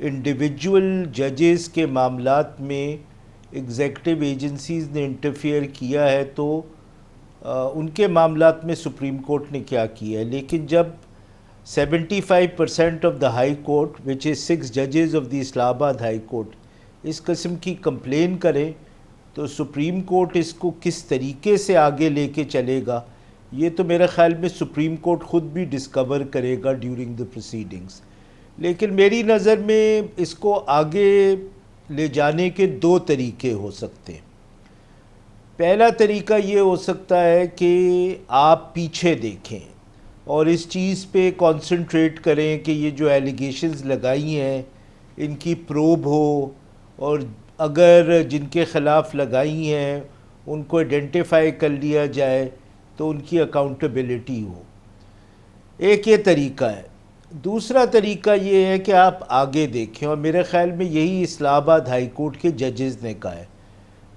Individual ججز کے معاملات میں ایگزیکٹو ایجنسیز نے انٹرفیئر کیا ہے تو ان کے معاملات میں سپریم کورٹ نے کیا کیا ہے. لیکن جب 75% آف دا ہائی کورٹ وچ از 6 ججز آف دی اسلام آباد ہائی کورٹ اس قسم کی کمپلین کریں تو سپریم کورٹ اس کو کس طریقے سے آگے لے کے چلے گا یہ تو میرے خیال میں سپریم کورٹ خود بھی ڈسکور کرے گا ڈیورنگ دا پروسیڈنگز. لیکن میری نظر میں اس کو آگے لے جانے کے 2 طریقے ہو سکتے ہیں. پہلا طریقہ یہ ہو سکتا ہے کہ آپ پیچھے دیکھیں اور اس چیز پہ کانسنٹریٹ کریں کہ یہ جو ایلیگیشنز لگائی ہیں ان کی پروب ہو اور اگر جن کے خلاف لگائی ہیں ان کو آئیڈینٹیفائی کر لیا جائے تو ان کی اکاؤنٹیبلٹی ہو. ایک یہ طریقہ ہے. دوسرا طریقہ یہ ہے کہ آپ آگے دیکھیں اور میرے خیال میں یہی اسلام آباد ہائی کورٹ کے ججز نے کہا ہے.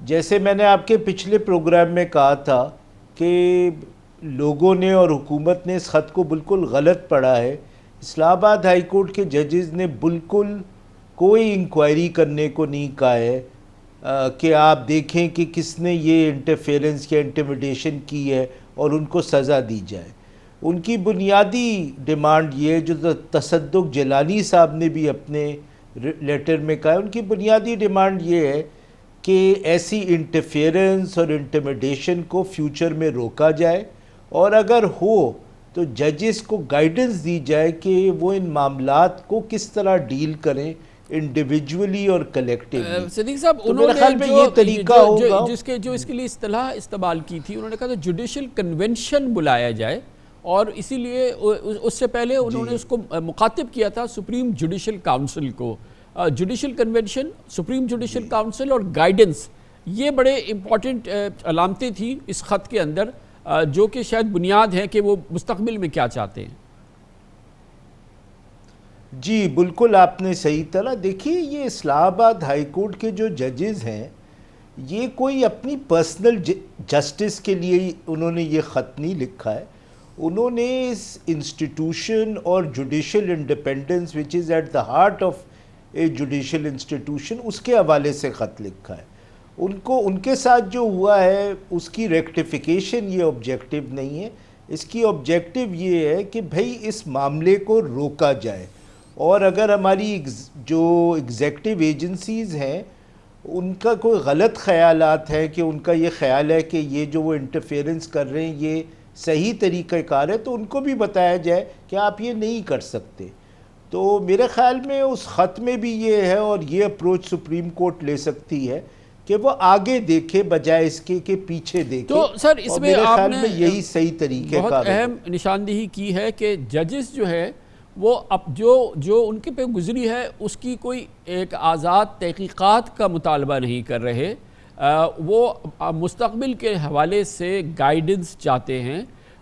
جیسے میں نے آپ کے پچھلے پروگرام میں کہا تھا کہ لوگوں نے اور حکومت نے اس خط کو بالکل غلط پڑھا ہے. اسلام آباد ہائی کورٹ کے ججز نے بالکل کوئی انکوائری کرنے کو نہیں کہا ہے کہ آپ دیکھیں کہ کس نے یہ انٹرفیئرنس یا انٹیمیڈیشن کی ہے اور ان کو سزا دی جائے. ان کی بنیادی ڈیمانڈ یہ ہے جو تصدق جیلانی صاحب نے بھی اپنے لیٹر میں کہا ہے, ان کی بنیادی ڈیمانڈ یہ ہے کہ ایسی انٹرفیئرنس اور انٹیمیڈیشن کو فیوچر میں روکا جائے اور اگر ہو تو ججز کو گائیڈنس دی جائے کہ وہ ان معاملات کو کس طرح ڈیل کریں انڈیویجولی اور کلیکٹیولی. صدیق صاحب میرے خیال میں یہ طریقہ ہوگا جو اس کے لیے اصطلاح استعمال کی تھی انہوں نے کہا تھا جوڈیشل کنونشن بلایا جائے اور اسی لیے اس سے پہلے انہوں نے اس کو مخاطب کیا تھا سپریم جوڈیشل کاؤنسل کو. Judicial convention, supreme judicial council اور گائیڈنس یہ بڑے امپورٹنٹ علامتیں تھیں اس خط کے اندر جو کہ شاید بنیاد ہے کہ وہ مستقبل میں کیا چاہتے ہیں. جی بالکل آپ نے صحیح طرح دیکھیے یہ اسلام آباد ہائی کورٹ کے جو ججز ہیں یہ کوئی اپنی پرسنل جسٹس کے لیے انہوں نے یہ خط نہیں لکھا ہے. انہوں نے اس انسٹیٹیوشن اور judicial independence which is at the heart of a judicial institution اس کے حوالے سے خط لکھا ہے. ان کے ساتھ جو ہوا ہے اس کی ریکٹیفیکیشن یہ آبجیکٹیو نہیں ہے. اس کی آبجیکٹیو یہ ہے کہ بھئی اس معاملے کو روکا جائے اور اگر ہماری جو ایگزیکٹو ایجنسیز ہیں ان کا کوئی غلط خیالات ہے کہ ان کا یہ خیال ہے کہ یہ جو وہ انٹرفیئرنس کر رہے ہیں یہ صحیح طریقہ کار ہے تو ان کو بھی بتایا جائے کہ آپ یہ نہیں کر سکتے. تو میرے خیال میں اس خط میں بھی یہ ہے اور یہ اپروچ سپریم کورٹ لے سکتی ہے کہ وہ آگے دیکھے بجائے اس کے کہ پیچھے دیکھے. تو سر اس میں میرے آپ خیال نے میں یہی صحیح طریقہ بہت کار ہے. اہم نشاندہی کی ہے کہ ججز جو ہے وہ اب جو ان کے پہ گزری ہے اس کی کوئی ایک آزاد تحقیقات کا مطالبہ نہیں کر رہے, وہ مستقبل کے حوالے سے گائیڈنس چاہتے ہیں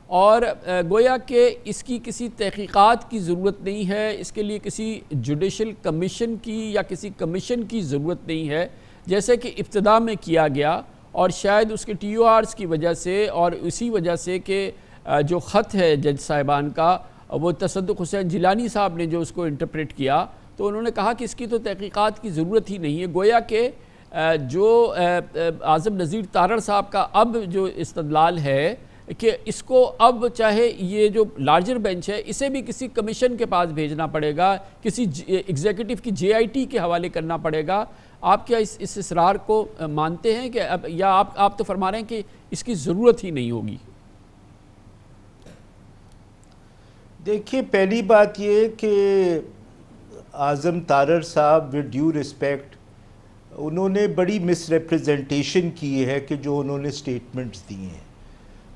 اور گویا کہ اس کی کسی تحقیقات کی ضرورت نہیں ہے, اس کے لیے کسی جوڈیشل کمیشن کی یا کسی کمیشن کی ضرورت نہیں ہے جیسے کہ ابتدا میں کیا گیا. اور شاید اس کے ٹی او آرز کی وجہ سے اور اسی وجہ سے کہ جو خط ہے جج صاحبان کا وہ تصدق حسین جیلانی صاحب نے جو اس کو انٹرپریٹ کیا تو انہوں نے کہا کہ اس کی تو تحقیقات کی ضرورت ہی نہیں ہے. گویا کہ جو اعظم نذیر تارڑ صاحب کا اب جو استدلال ہے کہ اس کو اب چاہے یہ جو لارجر بینچ ہے اسے بھی کسی کمیشن کے پاس بھیجنا پڑے گا, کسی ایگزیکٹو کی جے آئی ٹی کے حوالے کرنا پڑے گا. آپ کیا اس اصرار کو مانتے ہیں کہ اب یا آپ تو فرما رہے ہیں کہ اس کی ضرورت ہی نہیں ہوگی؟ دیکھیے پہلی بات یہ کہ اعظم تارڑ صاحب ود ڈیو رسپیکٹ انہوں نے بڑی مس ریپریزنٹیشن کی ہے کہ جو انہوں نے سٹیٹمنٹس دی ہیں.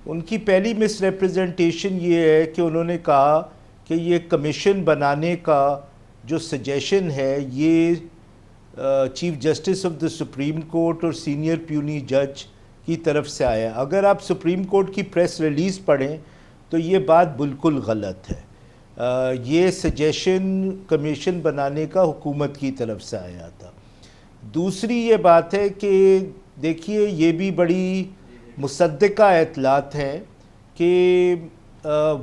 ان کی پہلی مس ریپریزنٹیشن یہ ہے کہ انہوں نے کہا کہ یہ کمیشن بنانے کا جو سجیشن ہے یہ chief justice of the supreme court اور سینئر پیونی جج کی طرف سے آیا. اگر آپ سپریم کورٹ کی پریس ریلیز پڑھیں تو یہ بات بالکل غلط ہے. یہ سجیشن کمیشن بنانے کا حکومت کی طرف سے آیا تھا. دوسری یہ بات ہے کہ دیکھیے یہ بھی بڑی مصدقہ اطلاعات ہیں کہ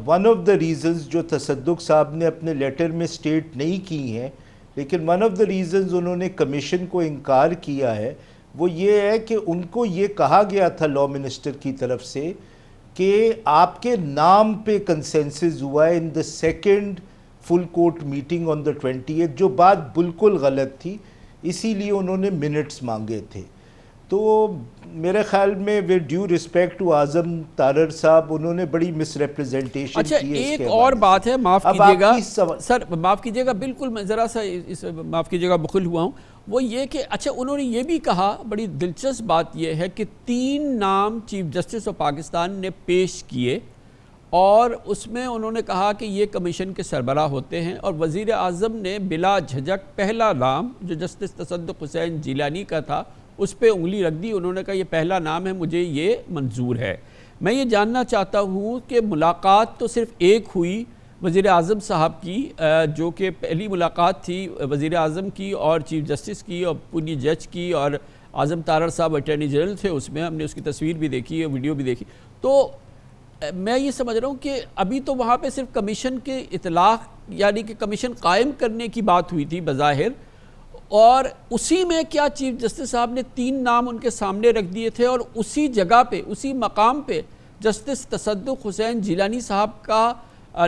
ون آف دا ریزنز جو تصدق صاحب نے اپنے لیٹر میں سٹیٹ نہیں کی ہیں لیکن ون آف دا ریزنز انہوں نے کمیشن کو انکار کیا ہے وہ یہ ہے کہ ان کو یہ کہا گیا تھا لاء منسٹر کی طرف سے کہ آپ کے نام پہ کنسنسس ہوا ہے in the second full court meeting on the 28، جو بات بالکل غلط تھی، اسی لیے انہوں نے منٹس مانگے تھے. تو میرے خیال میں ود ڈیو رسپیکٹ ٹو اعظم تارڑ صاحب، انہوں نے بڑی مس ریپرزنٹیشن اچھا کی ہے. ایک اور بات ہے، معاف کیجیے گا سر، معاف کیجیے گا، بالکل میں ذرا سا معاف کیجیے گا بخل ہوا ہوں. وہ یہ کہ اچھا انہوں نے یہ بھی کہا، بڑی دلچسپ بات یہ ہے کہ 3 نام چیف جسٹس آف پاکستان نے پیش کیے اور اس میں انہوں نے کہا کہ یہ کمیشن کے سربراہ ہوتے ہیں، اور وزیر اعظم نے بلا جھجک پہلا نام جو جسٹس تصدق حسین جیلانی کا تھا اس پہ انگلی رکھ دی. انہوں نے کہا یہ پہلا نام ہے، مجھے یہ منظور ہے. میں یہ جاننا چاہتا ہوں کہ ملاقات تو صرف ایک ہوئی وزیر اعظم صاحب کی، جو کہ پہلی ملاقات تھی وزیر اعظم کی اور چیف جسٹس کی اور پوری جج کی، اور اعظم تارڑ صاحب اٹارنی جنرل تھے اس میں، ہم نے اس کی تصویر بھی دیکھی ہے، ویڈیو بھی دیکھی. تو میں یہ سمجھ رہا ہوں کہ ابھی تو وہاں پہ صرف کمیشن کے اطلاق یعنی کہ کمیشن قائم کرنے کی بات ہوئی تھی بظاہر، اور اسی میں کیا چیف جسٹس صاحب نے 3 نام ان کے سامنے رکھ دیے تھے اور اسی جگہ پہ اسی مقام پہ جسٹس تصدق حسین جیلانی صاحب کا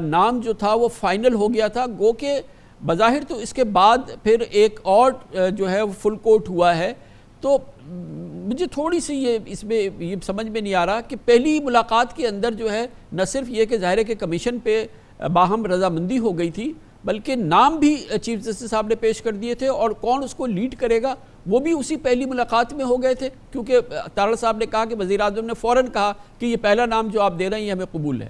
نام جو تھا وہ فائنل ہو گیا تھا. گو کہ بظاہر تو اس کے بعد پھر ایک اور جو ہے وہ فل کورٹ ہوا ہے. تو مجھے تھوڑی سی یہ اس میں یہ سمجھ میں نہیں آ رہا کہ پہلی ملاقات کے اندر جو ہے نہ صرف یہ کہ ظاہر ہے کہ کمیشن پہ باہم رضامندی ہو گئی تھی، بلکہ نام بھی چیف جسٹس صاحب نے پیش کر دیے تھے، اور کون اس کو لیڈ کرے گا وہ بھی اسی پہلی ملاقات میں ہو گئے تھے، کیونکہ تارڑ صاحب نے کہا کہ وزیر اعظم نے فوراً کہا کہ یہ پہلا نام جو آپ دے رہے ہیں یہ ہمیں قبول ہے.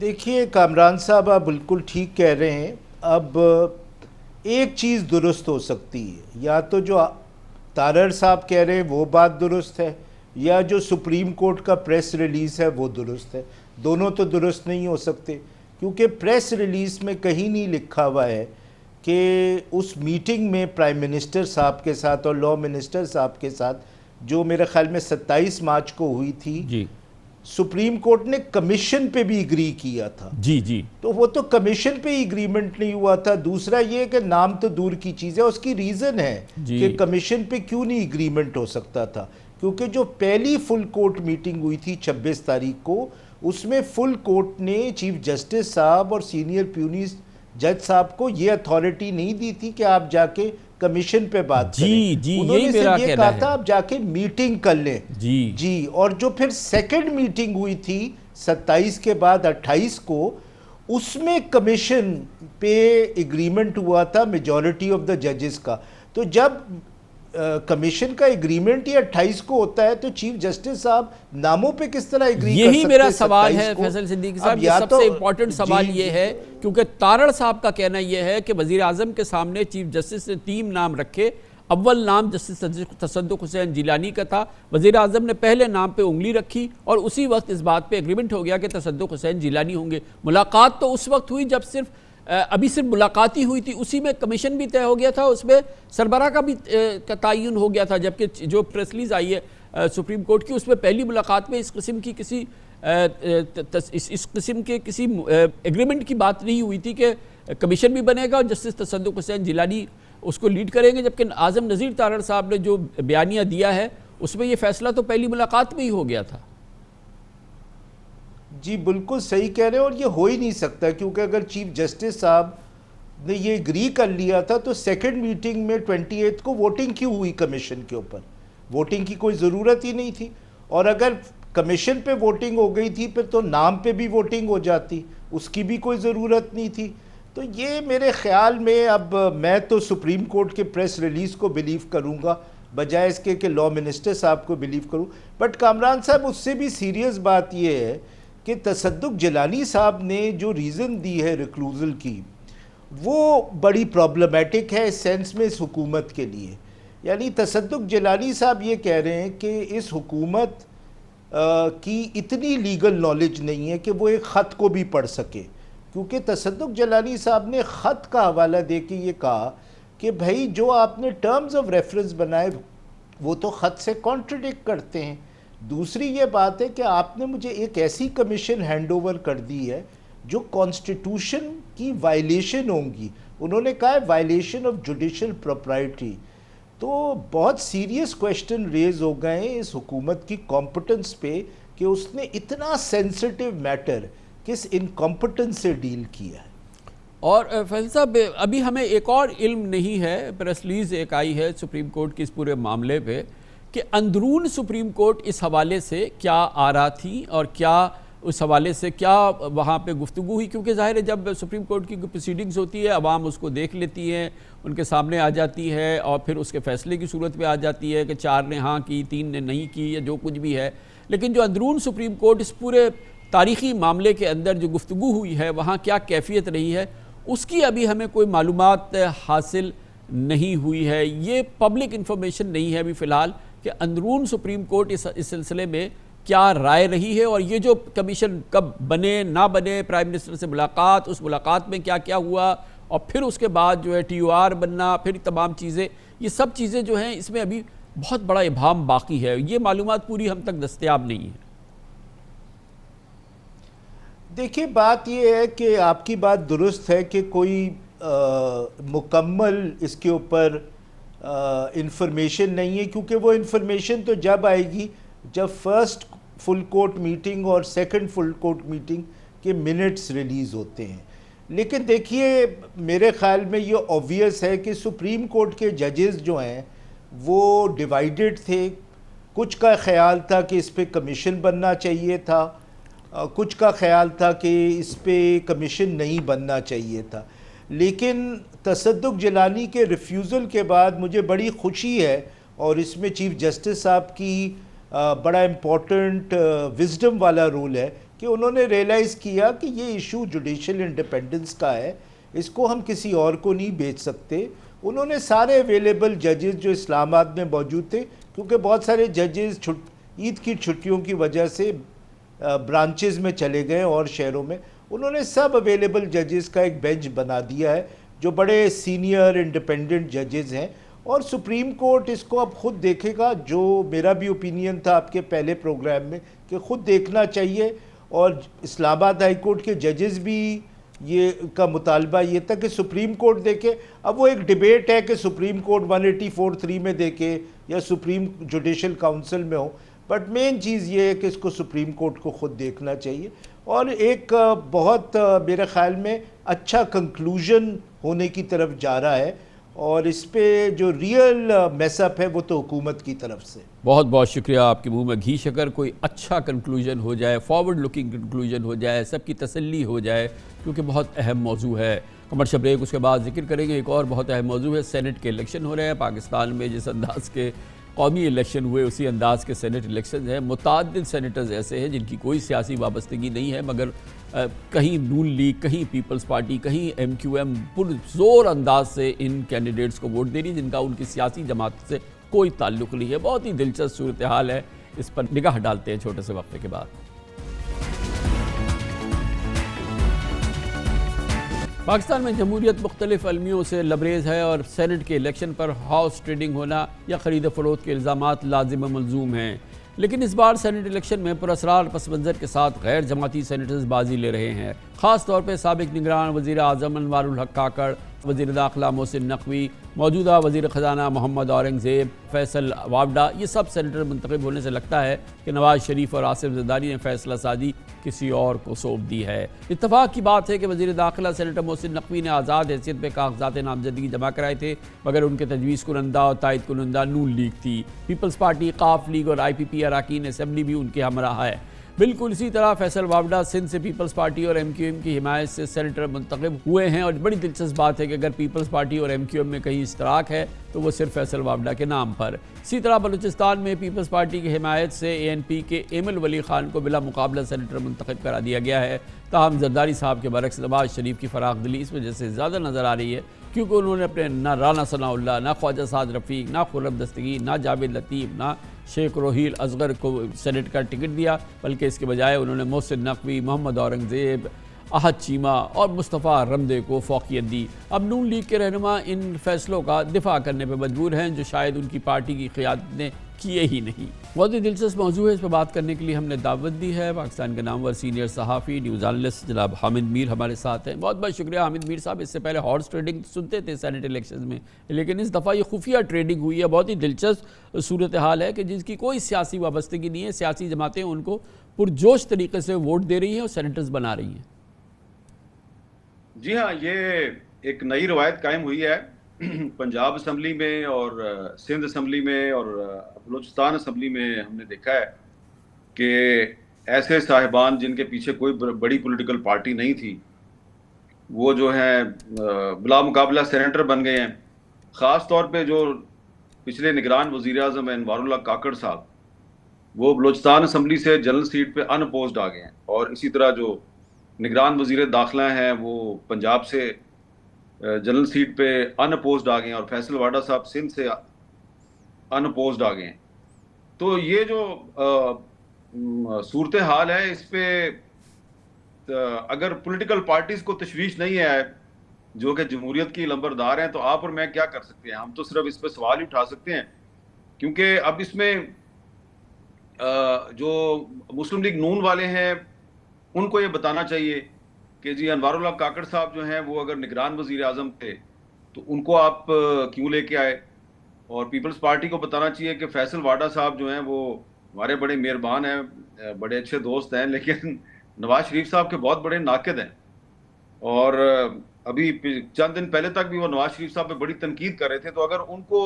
دیکھیے کامران صاحب آپ بالکل ٹھیک کہہ رہے ہیں. اب ایک چیز درست ہو سکتی ہے، یا تو جو تارڑ صاحب کہہ رہے ہیں وہ بات درست ہے، یا جو سپریم کورٹ کا پریس ریلیز ہے وہ درست ہے. دونوں تو درست نہیں ہو سکتے، کیونکہ پریس ریلیز میں کہیں نہیں لکھا ہوا ہے کہ اس میٹنگ میں پرائم منسٹر صاحب کے ساتھ اور لاء منسٹر صاحب کے ساتھ جو میرے خیال میں 27 مارچ کو ہوئی تھی، جی سپریم کورٹ نے کمیشن پہ بھی اگری کیا تھا. جی تو وہ تو کمیشن پہ ہی اگریمنٹ نہیں ہوا تھا. دوسرا یہ کہ نام تو دور کی چیز ہے، اس کی ریزن ہے کہ کمیشن پہ کیوں نہیں اگریمنٹ ہو سکتا تھا، کیونکہ جو پہلی فل کورٹ میٹنگ ہوئی تھی 26 تاریخ کو، اس میں فل کورٹ نے چیف جسٹس صاحب اور سینئر پیونی جج صاحب کو یہ اتھارٹی نہیں دی تھی کہ آپ جا کے کمیشن پہ بات کریں. انہوں نے صرف یہ کہا تھا آپ جا کے میٹنگ کر لیں. جی اور جو پھر سیکنڈ میٹنگ ہوئی تھی 27 کے بعد 28 کو، اس میں کمیشن پہ اگریمنٹ ہوا تھا میجورٹی آف دا ججز کا. تو جب کمیشن کا اگریمنٹ یہ 28 کو ہوتا ہے تو چیف جسٹس صاحب ناموں پہ کس طرح اگری کر سکتے ہیں؟ یہی میرا سوال ہے فیصل صدیقی صاحب، یہ سب سے امپورٹنٹ سوال یہ ہے، کیونکہ تارڑ صاحب کا کہنا یہ ہے کہ وزیر اعظم کے سامنے چیف جسٹس نے 3 نام رکھے. اول نام جسٹس تصدق حسین جیلانی کا تھا، وزیر اعظم نے پہلے نام پہ انگلی رکھی اور اسی وقت اس بات پہ اگریمنٹ ہو گیا کہ تصدق حسین جیلانی ہوں گے. ملاقات تو اس وقت ہوئی جب ابھی صرف ملاقات ہی ہوئی تھی، اسی میں کمیشن بھی طے ہو گیا تھا، اس میں سربراہ کا بھی تعین ہو گیا تھا. جبکہ جو پریس ریلیز آئی ہے سپریم کورٹ کی، اس میں پہلی ملاقات میں اس قسم کے کسی ایگریمنٹ کی بات نہیں ہوئی تھی کہ کمیشن بھی بنے گا اور جسٹس تصدق حسین جیلانی اس کو لیڈ کریں گے. جبکہ اعظم نذیر تارڑ صاحب نے جو بیانیہ دیا ہے اس میں یہ فیصلہ تو پہلی ملاقات میں ہی ہو گیا تھا. جی بالکل صحیح کہہ رہے ہیں، اور یہ ہو ہی نہیں سکتا، کیونکہ اگر چیف جسٹس صاحب نے یہ اگری کر لیا تھا تو سیکنڈ میٹنگ میں 28 کو ووٹنگ کیوں ہوئی کمیشن کے اوپر؟ ووٹنگ کی کوئی ضرورت ہی نہیں تھی. اور اگر کمیشن پہ ووٹنگ ہو گئی تھی پھر تو نام پہ بھی ووٹنگ ہو جاتی، اس کی بھی کوئی ضرورت نہیں تھی. تو یہ میرے خیال میں اب میں تو سپریم کورٹ کے پریس ریلیز کو بلیو کروں گا بجائے اس کے کہ لاء منسٹر صاحب کو بلیو کروں. بٹ کامران صاحب اس سے بھی سیریس بات یہ ہے کہ تصدق جیلانی صاحب نے جو ریزن دی ہے ریکلوزل کی، وہ بڑی پرابلمٹک ہے اس سینس میں اس حکومت کے لیے. یعنی تصدق جیلانی صاحب یہ کہہ رہے ہیں کہ اس حکومت کی اتنی لیگل نالج نہیں ہے کہ وہ ایک خط کو بھی پڑھ سکے، کیونکہ تصدق جیلانی صاحب نے خط کا حوالہ دے کے یہ کہا کہ بھائی جو آپ نے ٹرمز آف ریفرنس بنائے وہ تو خط سے کانٹرڈکٹ کرتے ہیں. دوسری یہ بات ہے کہ آپ نے مجھے ایک ایسی کمیشن ہینڈ اوور کر دی ہے جو کانسٹیٹیوشن کی وائلیشن ہوں گی. انہوں نے کہا ہے وائلیشن آف جوڈیشل پروپرائٹی. تو بہت سیریس کویشچن ریز ہو گئے ہیں اس حکومت کی کمپٹنس پہ کہ اس نے اتنا سینسٹیو میٹر کس انکمپٹنس سے ڈیل کیا ہے. اور فیصل صاحب ابھی ہمیں ایک اور علم نہیں ہے، پریس ریلیز ایک آئی ہے سپریم کورٹ کی اس پورے معاملے پہ کہ اندرون سپریم کورٹ اس حوالے سے کیا آ رہا تھی اور کیا اس حوالے سے کیا وہاں پہ گفتگو ہوئی، کیونکہ ظاہر ہے جب سپریم کورٹ کی پروسیڈنگز ہوتی ہے عوام اس کو دیکھ لیتی ہے، ان کے سامنے آ جاتی ہے اور پھر اس کے فیصلے کی صورت پہ آ جاتی ہے کہ 4 نے ہاں کی 3 نے نہیں کی یا جو کچھ بھی ہے. لیکن جو اندرون سپریم کورٹ اس پورے تاریخی معاملے کے اندر جو گفتگو ہوئی ہے وہاں کیا کیفیت رہی ہے اس کی ابھی ہمیں کوئی معلومات حاصل نہیں ہوئی ہے. یہ پبلک انفارمیشن نہیں ہے ابھی فی الحال کہ اندرون سپریم کورٹ اس سلسلے میں کیا رائے رہی ہے اور یہ جو کمیشن کب بنے نہ بنے، پرائم منسٹر سے ملاقات، اس ملاقات میں کیا کیا ہوا اور پھر اس کے بعد جو ہے TOR بننا، پھر تمام چیزیں، یہ سب چیزیں جو ہیں اس میں ابھی بہت بڑا ابہام باقی ہے. یہ معلومات پوری ہم تک دستیاب نہیں ہیں. دیکھیے بات یہ ہے کہ آپ کی بات درست ہے کہ کوئی مکمل اس کے اوپر انفارمیشن نہیں ہے، کیونکہ وہ انفارمیشن تو جب آئے گی جب فرسٹ فل کورٹ میٹنگ اور سیکنڈ فل کورٹ میٹنگ کے منٹس ریلیز ہوتے ہیں. لیکن دیکھیے میرے خیال میں یہ اوبویس ہے کہ سپریم کورٹ کے ججز جو ہیں وہ ڈیوائیڈڈ تھے. کچھ کا خیال تھا کہ اس پہ کمیشن بننا چاہیے تھا، کچھ کا خیال تھا کہ اس پہ کمیشن نہیں بننا چاہیے تھا. لیکن تصدق جیلانی کے ریفیوزل کے بعد مجھے بڑی خوشی ہے اور اس میں چیف جسٹس صاحب کی بڑا امپورٹنٹ وزڈم والا رول ہے کہ انہوں نے ریئلائز کیا کہ یہ ایشو جوڈیشل انڈیپینڈنس کا ہے، اس کو ہم کسی اور کو نہیں بیچ سکتے. انہوں نے سارے اویلیبل ججز جو اسلام آباد میں موجود تھے، کیونکہ بہت سارے ججز عید کی چھٹیوں کی وجہ سے برانچز میں چلے گئے اور شہروں میں، انہوں نے سب اویلیبل ججز کا ایک بینچ بنا دیا ہے جو بڑے سینئر انڈیپینڈنٹ ججز ہیں. اور سپریم کورٹ اس کو اب خود دیکھے گا، جو میرا بھی اوپینین تھا آپ کے پہلے پروگرام میں کہ خود دیکھنا چاہیے. اور اسلام آباد ہائی کورٹ کے ججز بھی یہ کا مطالبہ یہ تھا کہ سپریم کورٹ دیکھے. اب وہ ایک ڈیبیٹ ہے کہ سپریم کورٹ 184(3) میں دیکھے یا سپریم جوڈیشل کاؤنسل میں ہو، بٹ مین چیز یہ ہے کہ اس کو سپریم کورٹ کو خود دیکھنا چاہیے. اور ایک بہت میرے خیال میں اچھا کنکلوژن ہونے کی طرف جا رہا ہے، اور اس پہ جو ریئل میس اپ ہے وہ تو حکومت کی طرف سے. بہت بہت شکریہ. آپ کے منہ میں گھی شکر. کوئی اچھا کنکلوژن ہو جائے، فارورڈ لکنگ کنکلوژن ہو جائے، سب کی تسلی ہو جائے، کیونکہ بہت اہم موضوع ہے. کمرشل بریک اس کے بعد ذکر کریں گے. ایک اور بہت اہم موضوع ہے، سینٹ کے الیکشن ہو رہے ہیں پاکستان میں. جس انداز کے قومی الیکشن ہوئے اسی انداز کے سینٹ الیکشن ہیں. متعدد سینیٹرز ایسے ہیں جن کی کوئی سیاسی وابستگی نہیں ہے، مگر کہیں نون لیگ، کہیں پیپلز پارٹی، کہیں MQM پرزور انداز سے ان کینڈیڈیٹس کو ووٹ دے رہی جن کا ان کی سیاسی جماعت سے کوئی تعلق نہیں ہے. بہت ہی دلچسپ صورتحال ہے. اس پر نگاہ ڈالتے ہیں چھوٹے سے وقفے کے بعد. پاکستان میں جمہوریت مختلف المیوں سے لبریز ہے اور سینٹ کے الیکشن پر ہاؤس ٹریڈنگ ہونا یا خرید و فروخت کے الزامات لازم و ملزوم ہیں. لیکن اس بار سینٹ الیکشن میں پراسرار پس منظر کے ساتھ غیر جماعتی سینیٹرز بازی لے رہے ہیں. خاص طور پہ سابق نگران وزیر اعظم انوار الحق کاکڑ، وزیر داخلہ محسن نقوی، موجودہ وزیر خزانہ محمد اورنگزیب، فیصل واوڈا، یہ سب سینیٹر منتخب ہونے سے لگتا ہے کہ نواز شریف اور آصف زرداری نے فیصلہ سازی کسی اور کو سونپ دی ہے. اتفاق کی بات ہے کہ وزیر داخلہ سینیٹر محسن نقوی نے آزاد حیثیت پہ کاغذات نامزدگی جمع کرائے تھے، مگر ان کے تجویز کنندہ اور تائید کنندہ نون لیگ تھی. پیپلز پارٹی، قاف لیگ اور IPP اراکین اسمبلی بھی ان کے ہمراہ ہے. بالکل اسی طرح فیصل واوڈا سندھ سے پیپلز پارٹی اور MQM کی حمایت سے سینیٹر منتخب ہوئے ہیں. اور بڑی دلچسپ بات ہے کہ اگر پیپلز پارٹی اور MQM میں کہیں اشتراک ہے تو وہ صرف فیصل واوڈا کے نام پر. اسی طرح بلوچستان میں پیپلز پارٹی کی حمایت سے ANP کے ایمل ولی خان کو بلا مقابلہ سینیٹر منتخب کرا دیا گیا ہے. تاہم زرداری صاحب کے برعکس نواز شریف کی فراخ دلی اس وجہ سے زیادہ نظر آ رہی ہے کیونکہ انہوں نے اپنے نہ رانا ثناء اللہ، نہ خواجہ سعد رفیق، نہ خرم دستگیر، نہ جاوید لطیف، نہ شیخ روحیل اصغر کو سینٹ کا ٹکٹ دیا، بلکہ اس کے بجائے انہوں نے محسن نقوی، محمد اورنگزیب احد چیمہ اور مصطفیٰ رمدے کو فوقیت دی۔ اب نون لیگ کے رہنما ان فیصلوں کا دفاع کرنے پہ مجبور ہیں جو شاید ان کی پارٹی کی قیادت نے کیے ہی نہیں۔ بہت ہی دلچسپ موضوع ہے، اس پہ بات کرنے کے لیے ہم نے دعوت دی ہے پاکستان کے نامور سینئر صحافی نیوز اینالسٹ جناب حامد میر ہمارے ساتھ ہیں۔ بہت بہت شکریہ حامد میر صاحب۔ اس سے پہلے ہارس ٹریڈنگ سنتے تھے سینٹ الیکشنز میں، لیکن اس دفعہ یہ خفیہ ٹریڈنگ ہوئی ہے۔ بہت ہی دلچسپ صورتحال ہے کہ جس کی کوئی سیاسی وابستگی نہیں ہے، سیاسی جماعتیں ان کو پرجوش طریقے سے ووٹ دے رہی ہیں اور سینیٹرز بنا رہی ہیں۔ جی ہاں، یہ ایک نئی روایت قائم ہوئی ہے پنجاب اسمبلی میں اور سندھ اسمبلی میں اور بلوچستان اسمبلی میں ہم نے دیکھا ہے کہ ایسے صاحبان جن کے پیچھے کوئی بڑی پولیٹیکل پارٹی نہیں تھی وہ جو ہیں بلا مقابلہ سینیٹر بن گئے ہیں۔ خاص طور پہ جو پچھلے نگران وزیر اعظم انوار اللہ کاکڑ صاحب وہ بلوچستان اسمبلی سے جنرل سیٹ پہ ان اپوزڈ آ گئے ہیں، اور اسی طرح جو نگران وزیر داخلہ ہیں وہ پنجاب سے جنرل سیٹ پہ ان اپوزڈ آ گئے ہیں، اور فیصل واڈا صاحب سندھ سے ان اپوزڈ آ گئے ہیں۔ تو یہ جو صورتحال ہے اس پہ اگر پولیٹیکل پارٹیز کو تشویش نہیں ہے جو کہ جمہوریت کی لمبردار ہیں، تو آپ اور میں کیا کر سکتے ہیں؟ ہم تو صرف اس پہ سوال ہی اٹھا سکتے ہیں، کیونکہ اب اس میں جو مسلم لیگ نون والے ہیں ان کو یہ بتانا چاہیے کہ جی انوار اللہ کاکڑ صاحب جو ہیں وہ اگر نگران وزیر اعظم تھے تو ان کو آپ کیوں لے کے آئے، اور پیپلز پارٹی کو بتانا چاہیے کہ فیصل واڈا صاحب جو ہیں وہ ہمارے بڑے مہربان ہیں، بڑے اچھے دوست ہیں، لیکن نواز شریف صاحب کے بہت بڑے ناقد ہیں، اور ابھی چند دن پہلے تک بھی وہ نواز شریف صاحب پہ بڑی تنقید کر رہے تھے۔ تو اگر ان کو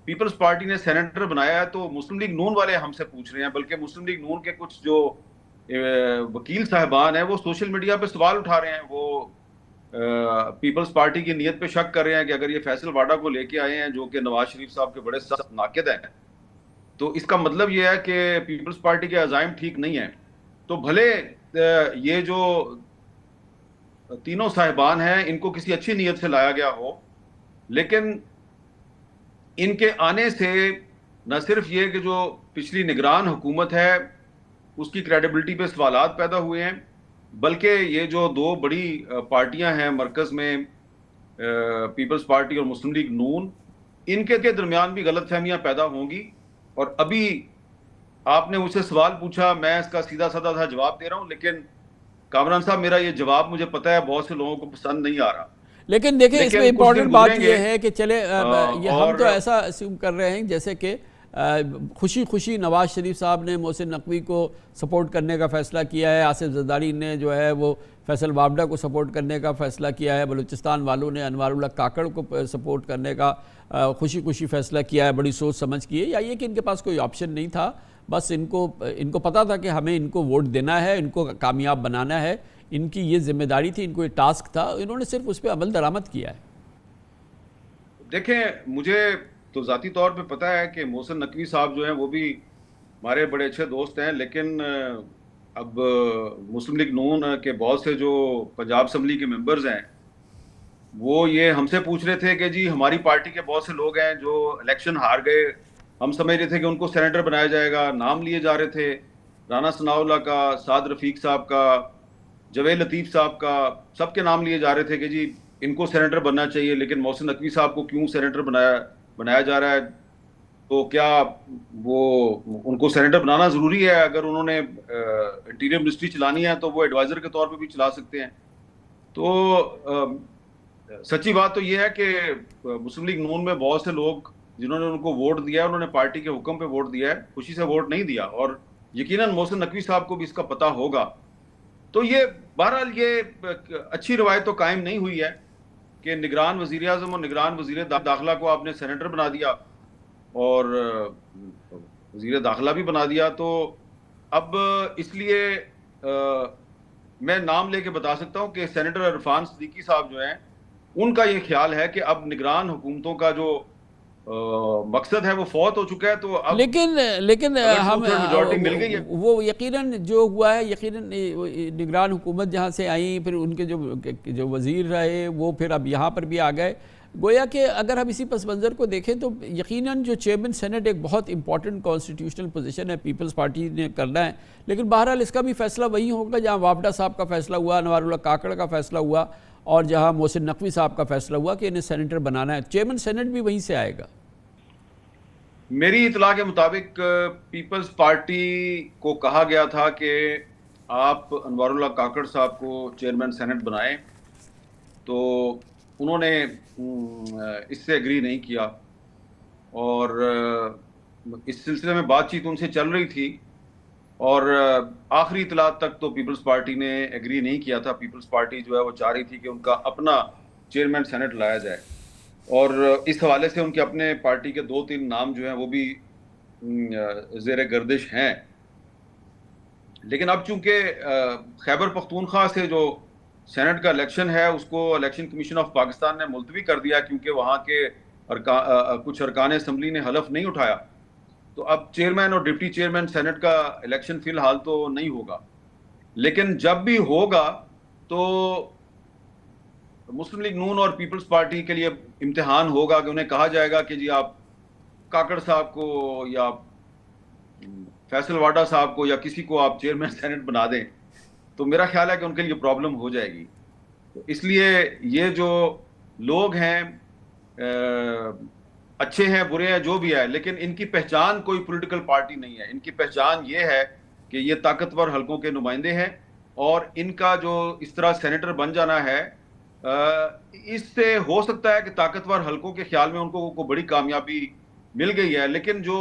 پیپلز پارٹی نے سینیٹر بنایا ہے تو مسلم لیگ نون والے ہم سے پوچھ رہے ہیں، بلکہ مسلم لیگ نون کے کچھ جو وکیل صاحبان ہیں وہ سوشل میڈیا پہ سوال اٹھا رہے ہیں، وہ پیپلز پارٹی کی نیت پہ شک کر رہے ہیں کہ اگر یہ فیصل واڈا کو لے کے آئے ہیں جو کہ نواز شریف صاحب کے بڑے سخت ناقد ہیں، تو اس کا مطلب یہ ہے کہ پیپلز پارٹی کے عزائم ٹھیک نہیں ہیں۔ تو بھلے یہ جو تینوں صاحبان ہیں ان کو کسی اچھی نیت سے لایا گیا ہو، لیکن ان کے آنے سے نہ صرف یہ کہ جو پچھلی نگران حکومت ہے اس کی کریڈیبلٹی پہ سوالات پیدا ہوئے ہیں، بلکہ یہ جو دو بڑی پارٹیاں ہیں مرکز میں پیپلز پارٹی اور مسلم لیگ نون، ان کے درمیان بھی غلط فہمیاں پیدا ہوں گی۔ اور ابھی آپ نے مجھ سے سوال پوچھا، میں اس کا سیدھا سادہ تھا جواب دے رہا ہوں، لیکن کامران صاحب میرا یہ جواب مجھے پتہ ہے بہت سے لوگوں کو پسند نہیں آ رہا، لیکن دیکھیں اس میں امپورٹنٹ بات یہ ہے کہ چلے یہ ہم تو ایسا اسیوم کر رہے ہیں جیسے کہ خوشی خوشی نواز شریف صاحب نے محسن نقوی کو سپورٹ کرنے کا فیصلہ کیا ہے، آصف زرداری نے جو ہے وہ فیصل واڈا کو سپورٹ کرنے کا فیصلہ کیا ہے، بلوچستان والوں نے انوار اللہ کاکڑ کو سپورٹ کرنے کا خوشی خوشی فیصلہ کیا ہے، بڑی سوچ سمجھ کی ہے، یا یہ کہ ان کے پاس کوئی آپشن نہیں تھا، بس ان کو پتہ تھا کہ ہمیں ان کو ووٹ دینا ہے، ان کو کامیاب بنانا ہے، ان کی یہ ذمہ داری تھی، ان کو یہ ٹاسک تھا، انہوں نے صرف اس پہ عمل درآمد کیا ہے۔ دیکھیں مجھے تو ذاتی طور پہ پتہ ہے کہ محسن نقوی صاحب جو ہیں وہ بھی ہمارے بڑے اچھے دوست ہیں، لیکن اب مسلم لیگ نون کے بہت سے جو پنجاب اسمبلی کے ممبرز ہیں وہ یہ ہم سے پوچھ رہے تھے کہ جی ہماری پارٹی کے بہت سے لوگ ہیں جو الیکشن ہار گئے، ہم سمجھ رہے تھے کہ ان کو سینیٹر بنایا جائے گا، نام لیے جا رہے تھے رانا ثناء اللہ کا، سعد رفیق صاحب کا، جوید لطیف صاحب کا، سب کے نام لیے جا رہے تھے کہ جی ان کو سینیٹر بننا چاہیے، لیکن محسن نقوی صاحب کو کیوں سینیٹر بنایا جا رہا ہے؟ تو کیا وہ ان کو سینیٹر بنانا ضروری ہے؟ اگر انہوں نے انٹیریئر منسٹری چلانی ہے تو وہ ایڈوائزر کے طور پہ بھی چلا سکتے ہیں۔ تو سچی بات تو یہ ہے کہ مسلم لیگ نون میں بہت سے لوگ جنہوں نے ان کو ووٹ دیا ہے انہوں نے پارٹی کے حکم پہ ووٹ دیا ہے، خوشی سے ووٹ نہیں دیا، اور یقیناً محسن نقوی صاحب کو بھی اس کا پتہ ہوگا۔ تو یہ بہرحال یہ اچھی روایت تو قائم نہیں ہوئی ہے کہ نگران وزیر اعظم اور نگران وزیر داخلہ کو آپ نے سینیٹر بنا دیا اور وزیر داخلہ بھی بنا دیا۔ تو اب اس لیے میں نام لے کے بتا سکتا ہوں کہ سینیٹر عرفان صدیقی صاحب جو ہیں ان کا یہ خیال ہے کہ اب نگران حکومتوں کا جو مقصد ہے وہ فوت ہو چکا ہے، تو اب لیکن ہم مل گئی ہے، وہ یقیناً جو ہوا ہے، یقیناً نگران حکومت جہاں سے آئیں، پھر ان کے جو وزیر رہے وہ پھر اب یہاں پر بھی آ گئے، گویا کہ اگر ہم اسی پس منظر کو دیکھیں تو یقیناً جو چیئرمین سینٹ ایک بہت امپورٹنٹ کانسٹیٹیوشنل پوزیشن ہے، پیپلز پارٹی نے کرنا ہے، لیکن بہرحال اس کا بھی فیصلہ وہی ہوگا جہاں وافدہ صاحب کا فیصلہ ہوا، انوار اللہ کاکڑ کا فیصلہ ہوا، اور جہاں محسن نقوی صاحب کا فیصلہ ہوا کہ انہیں سینیٹر بنانا ہے۔ چیئرمین سینٹ بھی وہیں سے آئے گا۔ میری اطلاع کے مطابق پیپلز پارٹی کو کہا گیا تھا کہ آپ انوار اللہ کاکڑ صاحب کو چیئرمین سینٹ بنائیں، تو انہوں نے اس سے ایگری نہیں کیا، اور اس سلسلے میں بات چیت ان سے چل رہی تھی، اور آخری اطلاع تک تو پیپلز پارٹی نے ایگری نہیں کیا تھا۔ پیپلز پارٹی جو ہے وہ چاہ رہی تھی کہ ان کا اپنا چیئرمین سینٹ لایا جائے، اور اس حوالے سے ان کے اپنے پارٹی کے 2-3 نام جو ہیں وہ بھی زیر گردش ہیں۔ لیکن اب چونکہ خیبر پختونخوا سے جو سینٹ کا الیکشن ہے اس کو الیکشن کمیشن آف پاکستان نے ملتوی کر دیا، کیونکہ وہاں کے کچھ ارکان اسمبلی نے حلف نہیں اٹھایا، تو اب چیئرمین اور ڈپٹی چیئرمین سینٹ کا الیکشن فی الحال تو نہیں ہوگا، لیکن جب بھی ہوگا تو مسلم لیگ نون اور پیپلز پارٹی کے لیے امتحان ہوگا کہ انہیں کہا جائے گا کہ جی آپ کاکڑ صاحب کو یا فیصل واڈا صاحب کو یا کسی کو آپ چیئرمین سینٹ بنا دیں، تو میرا خیال ہے کہ ان کے لیے پرابلم ہو جائے گی۔ تو اس لیے یہ جو لوگ ہیں اچھے ہیں برے ہیں جو بھی ہے، لیکن ان کی پہچان کوئی پولیٹیکل پارٹی نہیں ہے، ان کی پہچان یہ ہے کہ یہ طاقتور حلقوں کے نمائندے ہیں، اور ان کا جو اس طرح سینیٹر بن جانا ہے اس سے ہو سکتا ہے کہ طاقتور حلقوں کے خیال میں ان کو بڑی کامیابی مل گئی ہے، لیکن جو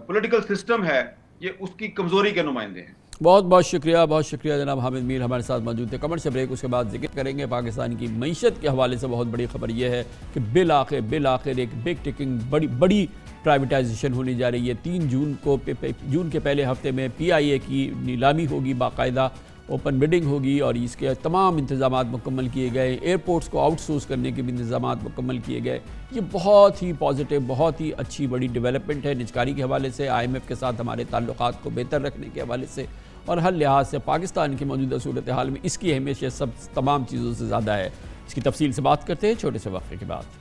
پولیٹیکل سسٹم ہے یہ اس کی کمزوری کے نمائندے ہیں۔ بہت بہت شکریہ جناب حامد میر ہمارے ساتھ موجود تھے۔ کمر سے بریک، اس کے بعد ذکر کریں گے پاکستان کی معیشت کے حوالے سے بہت بڑی خبر یہ ہے کہ بالآخر ایک بگ ٹکنگ بڑی پرائیویٹائزیشن ہونے جا رہی ہے۔ 3 جون کے پہلے ہفتے میں PIA کی نیلامی ہوگی، باقاعدہ اوپن بڈنگ ہوگی، اور اس کے تمام انتظامات مکمل کیے گئے، ایئرپورٹس کو آؤٹ سورس کرنے کے بھی انتظامات مکمل کیے گئے۔ یہ بہت ہی پازیٹیو، بہت ہی اچھی بڑی ڈیولپمنٹ ہے نجکاری کے حوالے سے، IMF کے ساتھ ہمارے تعلقات کو بہتر رکھنے کے حوالے سے، اور ہر لحاظ سے پاکستان کی موجودہ صورتحال میں اس کی اہمیت یہ سب تمام چیزوں سے زیادہ ہے۔ اس کی تفصیل سے بات کرتے ہیں چھوٹے سے وقفے کے بعد۔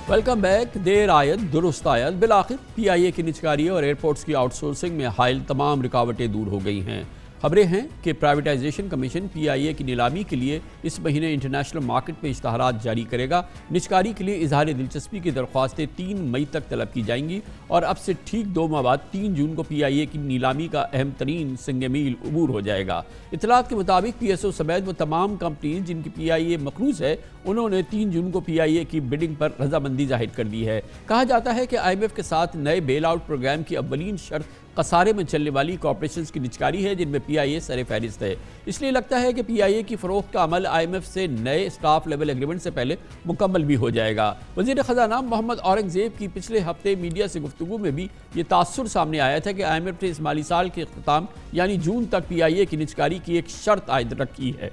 Welcome back. دیر آید درست آید، بالآخر PIA کی نجکاری اور ایئرپورٹس کی آؤٹ سورسنگ میں حائل تمام رکاوٹیں دور ہو گئی ہیں۔ خبریں ہیں کہ پرائیویٹائزیشن کمیشن PIA کی نیلامی کے لیے اس مہینے انٹرنیشنل مارکیٹ میں اشتہارات جاری کرے گا۔ نجکاری کے لیے اظہار دلچسپی کی درخواستیں 3 مئی تک طلب کی جائیں گی، اور اب سے ٹھیک 2 ماہ بعد 3 جون کو PIA کی نیلامی کا اہم ترین سنگ میل عبور ہو جائے گا۔ اطلاعات کے مطابق PSO سمیت وہ تمام کمپنیز جن کی PIA مقروض ہے، انہوں نے 3 جون کو PIA کی بڈنگ پر رضامندی ظاہر کر دی ہے۔ کہا جاتا ہے کہ IMF کے ساتھ نئے بیل آؤٹ پروگرام کی اولین شرط خسارے میں چلنے والی کارپوریشنز کی نجکاری ہے، جن میں PIA سر فہرست ہے۔ اس لیے لگتا ہے کہ PIA کی فروخت کا عمل IMF سے نئے اسٹاف لیول ایگریمنٹ سے پہلے مکمل بھی ہو جائے گا۔ وزیر خزانہ محمد اورنگزیب کی پچھلے ہفتے میڈیا سے گفتگو میں بھی یہ تاثر سامنے آیا تھا کہ IMF نے اس مالی سال کے اختتام یعنی جون تک PIA کی نجکاری کی ایک شرط عائد رکھی ہے۔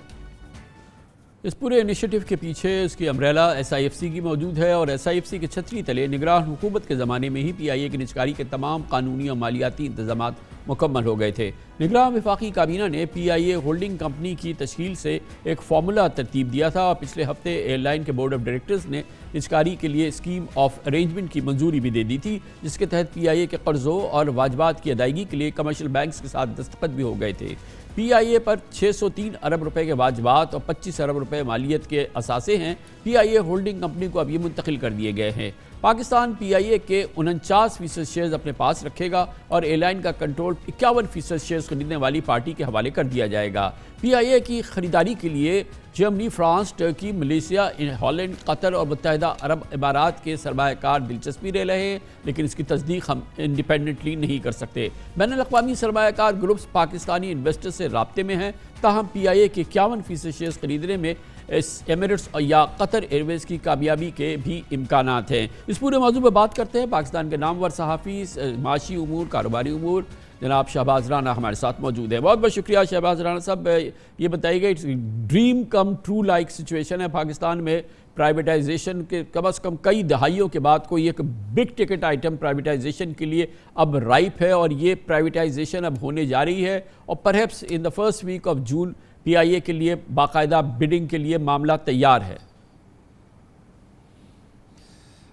اس پورے انیشیٹو کے پیچھے اس کی امبریلا SIFC کی موجود ہے، اور SIFC کے چھتری تلے نگراں حکومت کے زمانے میں ہی PIA کی نجکاری کے تمام قانونی اور مالیاتی انتظامات مکمل ہو گئے تھے۔ نگراں وفاقی کابینہ نے PIA ہولڈنگ کمپنی کی تشکیل سے ایک فارمولا ترتیب دیا تھا، اور پچھلے ہفتے ایئر لائن کے بورڈ آف ڈائریکٹرز نے نجکاری کے لیے اسکیم آف ارینجمنٹ کی منظوری بھی دے دی تھی، جس کے تحت PIA کے قرضوں اور واجبات کی ادائیگی کے لیے کمرشل بینکس کے ساتھ دستخط بھی ہو گئے تھے۔ PIA پر 603 ارب روپے کے واجبات اور 25 ارب روپے مالیت کے اثاثے ہیں۔ PIA ہولڈنگ کمپنی کو اب یہ منتقل کر دیے گئے ہیں۔ پاکستان PIA کے 49% شیئرز اپنے پاس رکھے گا، اور ایئر لائن کا کنٹرول 51% شیئرز خریدنے والی پارٹی کے حوالے کر دیا جائے گا۔ PIA کی خریداری کے لیے Germany, France, Turkey, Malaysia, Holland, Qatar اور متحدہ عرب امارات کے سرمایہ کار دلچسپی لے رہے ہیں، لیکن اس کی تصدیق ہم انڈیپینڈنٹلی نہیں کر سکتے۔ بین الاقوامی سرمایہ کار گروپس پاکستانی انویسٹر سے رابطے میں ہیں، تاہم PIA کے 51% شیئرز خریدنے میں ایمریٹس یا قطر ایئرویز کی کامیابی کے بھی امکانات ہیں۔ اس پورے موضوع پر بات کرتے ہیں پاکستان کے نامور صحافی، معاشی امور، کاروباری امور، جناب شہباز رانا ہمارے ساتھ موجود ہیں. بہت بہت شکریہ شہباز رانا صاحب. یہ بتائیے گا dream come true like situation ہے پاکستان میں پرائیویٹائزیشن کے کم از کم کئی دہائیوں کے بعد کوئی ایک بگ ٹکٹ آئٹم پرائیویٹائزیشن کے لیے اب رائپ ہے, اور یہ پرائیویٹائزیشن اب ہونے جا رہی ہے, اور perhaps in the first week of June P I A کے لیے باقاعدہ بڈنگ کے لیے معاملہ تیار ہے.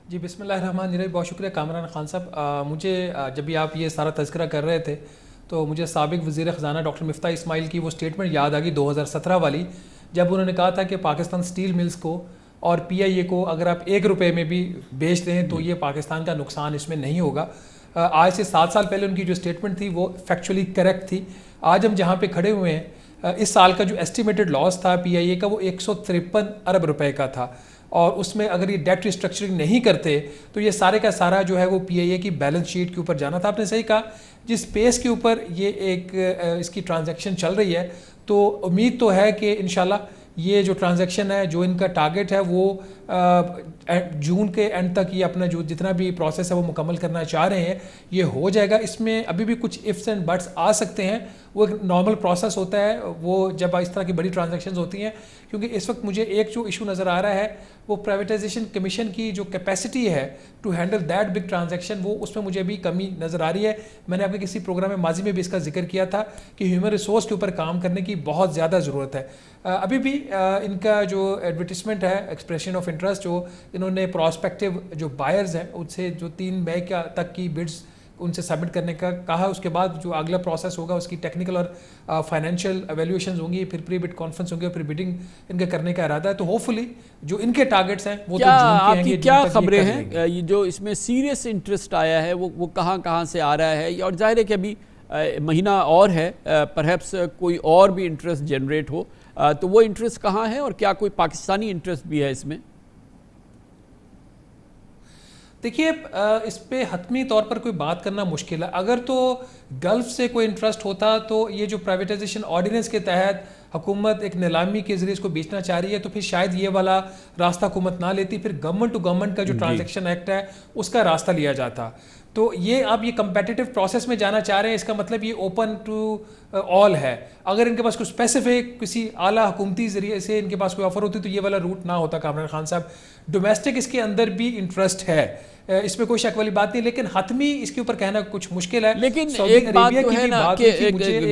جی بسم اللہ الرحمن الرحیم. بہت شکریہ کامران خان صاحب. مجھے جب بھی آپ یہ سارا تذکرہ کر رہے تھے تو مجھے سابق وزیر خزانہ ڈاکٹر مفتاح اسماعیل کی وہ سٹیٹمنٹ یاد آ گئی 2017 والی, جب انہوں نے کہا تھا کہ پاکستان سٹیل ملز کو اور پی آئی اے کو اگر آپ 1 روپے میں بھی بیچ دیں تو یہ پاکستان کا نقصان اس میں نہیں ہوگا. آج سے 7 سال پہلے ان کی جو سٹیٹمنٹ تھی وہ فیکچولی کریکٹ تھی. آج ہم جہاں پہ کھڑے ہوئے ہیں, اس سال کا جو ایسٹیمیٹڈ لاس تھا پی آئی اے کا وہ 153 ارب روپے کا تھا, اور اس میں اگر یہ ڈیٹ ریسٹرکچرنگ نہیں کرتے تو یہ سارے کا سارا جو ہے وہ پی آئی اے کی بیلنس شیٹ کے اوپر جانا تھا. آپ نے صحیح کہا, جس پیس کے اوپر یہ ایک اس کی ٹرانزیکشن چل رہی ہے تو امید تو ہے کہ انشاءاللہ یہ جو ٹرانزیکشن ہے, جو ان کا ٹارگٹ ہے وہ جون کے اینڈ تک یہ اپنا جو جتنا بھی پروسیس ہے وہ مکمل کرنا چاہ رہے ہیں, یہ ہو جائے گا. اس میں ابھی بھی کچھ ifs اینڈ بٹس آ سکتے ہیں, وہ ایک نارمل پروسیس ہوتا ہے وہ جب اس طرح کی بڑی ٹرانزیکشنز ہوتی ہیں, کیونکہ اس وقت مجھے ایک جو ایشو نظر آ رہا ہے وہ پرائیویٹائزیشن کمیشن کی جو کیپیسٹی ہے to handle that big transaction, وہ اس میں مجھے بھی کمی نظر آ رہی ہے. میں نے آپ کے کسی پروگرام میں ماضی میں بھی اس کا ذکر کیا تھا کہ ہیومن ریسورس کے اوپر کام کرنے کی بہت زیادہ ضرورت ہے. ابھی بھی ان کا جو ایڈورٹیزمنٹ ہے ایکسپریشن آف انٹرسٹ جو انہوں نے پراسپیکٹیو جو بائرز ہیں ان سے جو 3 مئی تک کی بڈز ان سے سبمٹ کرنے کا کہا, اس کے بعد جو اگلا پروسیس ہوگا اس کی ٹیکنیکل اور فائنینشیل ایویلیوشنز ہوں گی, پھر پری بڈ کانفرنس ہوں گے, پھر بڈنگ ان کا کرنے کا ارادہ ہے. تو ہوپ فلی جو ان کے ٹارگٹس ہیں وہ تو جون کے ہیں. کیا خبریں ہیں یہ جو اس میں سیریس انٹرسٹ آیا ہے وہ کہاں سے آ رہا ہے, اور ظاہر ہے کہ ابھی مہینہ اور ہے, پرہیپس کوئی اور بھی انٹرسٹ جنریٹ ہو, تو وہ انٹرسٹ کہاں ہے, اور کیا کوئی پاکستانی انٹرسٹ بھی ہے اس میں؟ دیکھیے اس پہ حتمی طور پر کوئی بات کرنا مشکل ہے. اگر تو گلف سے کوئی انٹرسٹ ہوتا تو یہ جو پرائیویٹائزیشن آرڈیننس کے تحت حکومت ایک نیلامی کے ذریعے اس کو بیچنا چاہ رہی ہے تو پھر شاید یہ والا راستہ حکومت نہ لیتی, پھر گورنمنٹ ٹو گورنمنٹ کا جو ٹرانزیکشن ایکٹ ہے اس کا راستہ لیا جاتا. تو یہ آپ یہ کمپیٹیٹو پروسیس میں جانا چاہ رہے ہیں, اس کا مطلب یہ اوپن ٹو آل ہے. اگر ان کے پاس کوئی اسپیسیفک کسی اعلیٰ حکومتی ذریعے سے ان کے پاس کوئی آفر ہوتی تو یہ والا روٹ نہ ہوتا. کامران خان صاحب, ڈومیسٹک اس کے اندر بھی انٹرسٹ ہے, اس میں کوئی شک والی بات نہیں, لیکن حتمی اس کے اوپر کہنا کچھ مشکل ہے. لیکن ایک بات تو ہے نا کہ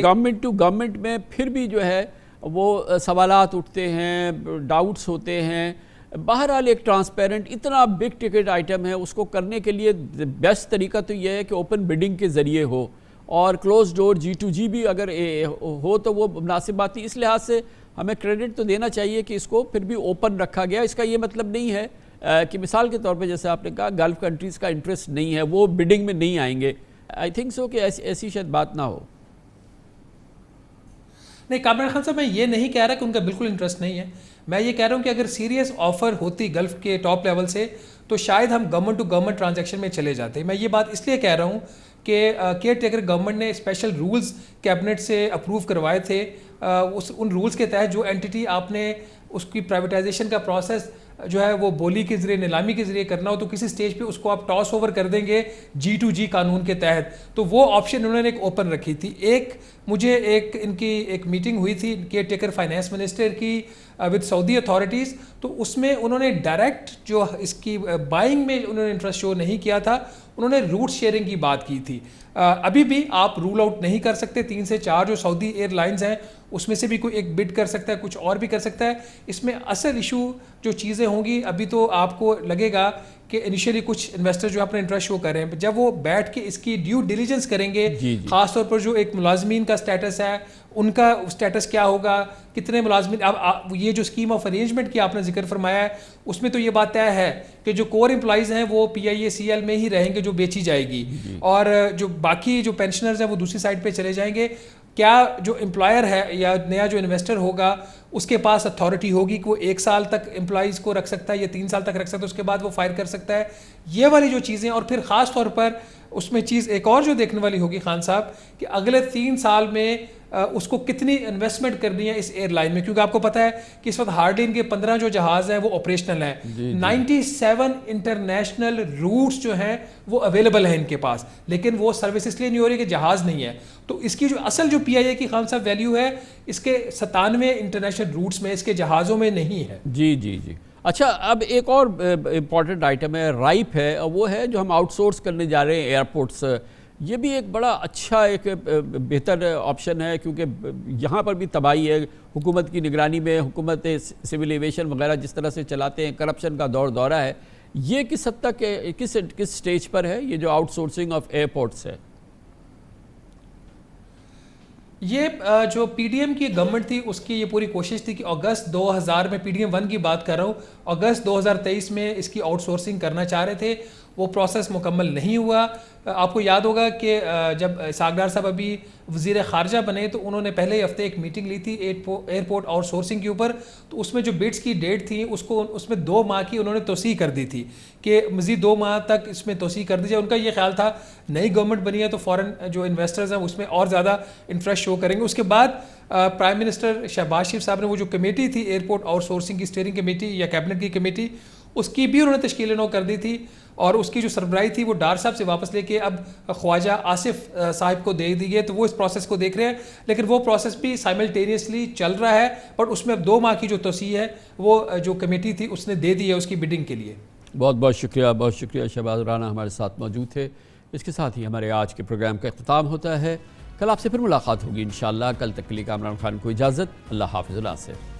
گورنمنٹ ٹو گورنمنٹ میں پھر بھی جو ہے وہ سوالات اٹھتے ہیں, ڈاؤٹس ہوتے ہیں. بہرحال ایک ٹرانسپیرنٹ اتنا بگ ٹکٹ آئٹم ہے, اس کو کرنے کے لیے بیسٹ طریقہ تو یہ ہے کہ اوپن بڈنگ کے ذریعے ہو, اور کلوز ڈور G2G بھی اگر ہو تو وہ مناسب بات تھی. اس لحاظ سے ہمیں کریڈٹ تو دینا چاہیے کہ اس کو پھر بھی اوپن رکھا گیا. اس کا یہ مطلب نہیں ہے کہ مثال کے طور پہ جیسے آپ نے کہا گلف کنٹریز کا انٹرسٹ نہیں ہے, وہ بڈنگ میں نہیں آئیں گے. آئی تھنک سو کہ ایسی شاید بات نہ ہو. نہیں کامران خان صاحب, میں یہ نہیں کہہ رہا کہ ان کا بالکل انٹرسٹ نہیں ہے. میں یہ کہہ رہا ہوں کہ اگر سیریس آفر ہوتی گلف کے ٹاپ لیول سے تو شاید ہم گورنمنٹ ٹو گورنمنٹ ٹرانزیکشن میں چلے جاتے. میں یہ بات اس لیے کہہ رہا ہوں کہ کیئر ٹیکر گورنمنٹ نے اسپیشل رولز کیبنٹ سے اپروو کروائے تھے. ان رولز کے تحت جو اینٹی آپ نے اس کی پرائیویٹائزیشن کا پروسیس جو ہے وہ بولی کے ذریعے نیلامی کے ذریعے کرنا ہو تو کسی سٹیج پہ اس کو آپ ٹاس اوور کر دیں گے G2G قانون کے تحت. تو وہ آپشن انہوں نے ایک اوپن رکھی تھی. مجھے ان کی ایک میٹنگ ہوئی تھی کیئر ٹیکر فائنانس منسٹر کی ود سعودی اتھارٹیز, تو اس میں انہوں نے ڈائریکٹ جو اس کی بائنگ میں انہوں نے انٹرسٹ شو نہیں کیا تھا, انہوں نے روٹ شیئرنگ کی بات کی تھی. ابھی بھی آپ رول آؤٹ نہیں کر سکتے, 3 سے 4 جو سعودی ایئر لائنز ہیں اس میں سے بھی کوئی ایک بڈ کر سکتا ہے, کچھ اور بھی کر سکتا ہے. اس میں اصل ایشو جو چیزیں ہوں گی, ابھی تو آپ کو لگے گا کہ انیشیلی کچھ انویسٹر جو اپنے انٹرسٹ شو کر رہے ہیں, جب وہ بیٹھ کے اس کی ڈیو ڈیلیجنس کریں گے, خاص طور پر جو ایک ملازمین کا سٹیٹس ہے ان کا سٹیٹس کیا ہوگا, کتنے ملازمین, اب یہ جو اسکیم آف ارینجمنٹ کی آپ نے ذکر فرمایا ہے اس میں تو یہ بات طے ہے کہ جو کور امپلائیز ہیں وہ PIACL میں ہی رہیں گے جو بیچی جائے گی, اور جو باقی جو پینشنرز ہیں وہ دوسری سائڈ پہ چلے جائیں گے. کیا جو امپلائر ہے یا نیا جو انویسٹر ہوگا اس کے پاس اتھارٹی ہوگی کہ وہ 1 سال تک امپلائیز کو رکھ سکتا ہے یا 3 سال تک رکھ سکتا ہے, اس کے بعد وہ فائر کر سکتا ہے, یہ والی جو چیزیں. اور پھر خاص طور پر اس میں چیز ایک اور جو دیکھنے والی ہوگی خان صاحب کہ اگلے 3 سال میں اس کو کتنی انویسٹمنٹ کرنی ہے اس ایئر لائن میں، کیونکہ آپ کو پتہ ہے کہ اس وقت ہارڈلی ان کے 15 جو جہاز ہیں وہ آپریشنل ہیں، 97 انٹرنیشنل روٹس جو ہیں وہ اویلیبل ہیں ان کے پاس، لیکن وہ سروس اس لیے نہیں ہو رہی کہ جہاز نہیں ہے. تو اس کی جو اصل جو PIA کی خان صاحب ویلیو ہے اس کے 97 انٹرنیشنل روٹس میں، اس کے جہازوں میں نہیں ہے. جی جی جی. اچھا، اب ایک اور امپورٹنٹ آئٹم ہے، رائپ ہے، وہ ہے جو ہم آؤٹ سورس کرنے جا رہے ہیں ایئرپورٹس. یہ بھی ایک بڑا اچھا ایک بہتر آپشن ہے، کیونکہ یہاں پر بھی تباہی ہے حکومت کی نگرانی میں. حکومت سول ایویشن وغیرہ جس طرح سے چلاتے ہیں، کرپشن کا دورہ ہے. یہ کس حد تک کس سٹیج پر ہے یہ جو آؤٹ سورسنگ آف ایئرپورٹس ہے؟ یہ جو PDM کی گورنمنٹ تھی اس کی یہ پوری کوشش تھی کہ اگست 2000 میں PDM 1 کی بات کر رہا ہوں، اگست 2023 میں اس کی آؤٹ سورسنگ کرنا چاہ رہے تھے. وہ پروسیس مکمل نہیں ہوا. آپ کو یاد ہوگا کہ جب اسحاق ڈار صاحب ابھی وزیر خارجہ بنے تو انہوں نے پہلے ہفتے ایک میٹنگ لی تھی ایئرپورٹ آؤٹ سورسنگ کے اوپر. تو اس میں جو بڈس کی ڈیٹ تھی اس میں 2 ماہ کی انہوں نے توسیع کر دی تھی کہ مزید 2 ماہ تک اس میں توسیع کر دی جائے. ان کا یہ خیال تھا نئی گورنمنٹ بنی ہے تو فورن جو انویسٹرز ہیں اس میں اور زیادہ انٹرسٹ شو کریں گے. اس کے بعد پرائم منسٹر شہباز شریف صاحب نے وہ جو کمیٹی تھی ایئرپورٹ آؤٹ سورسنگ کی اسٹیئرنگ کمیٹی یا کیبنٹ کی کمیٹی، اس کی بھی انہوں نے تشکیل نو کر دی تھی، اور اس کی جو سربراہی تھی وہ ڈار صاحب سے واپس لے کے اب خواجہ آصف صاحب کو دے دی ہے. تو وہ اس پروسیس کو دیکھ رہے ہیں، لیکن وہ پروسیس بھی سائملٹینیسلی چل رہا ہے، پر اس میں اب 2 ماہ کی جو توسیع ہے وہ جو کمیٹی تھی اس نے دے دی ہے اس کی بڈنگ کے لیے. بہت بہت شکریہ، بہت شکریہ. شہباز رانا ہمارے ساتھ موجود تھے. اس کے ساتھ ہی ہمارے آج کے پروگرام کا اختتام ہوتا ہے. کل آپ سے پھر ملاقات ہوگی انشاءاللہ. کل تک کے لیے کامران خان کو اجازت. اللہ حافظ. اللہ سے.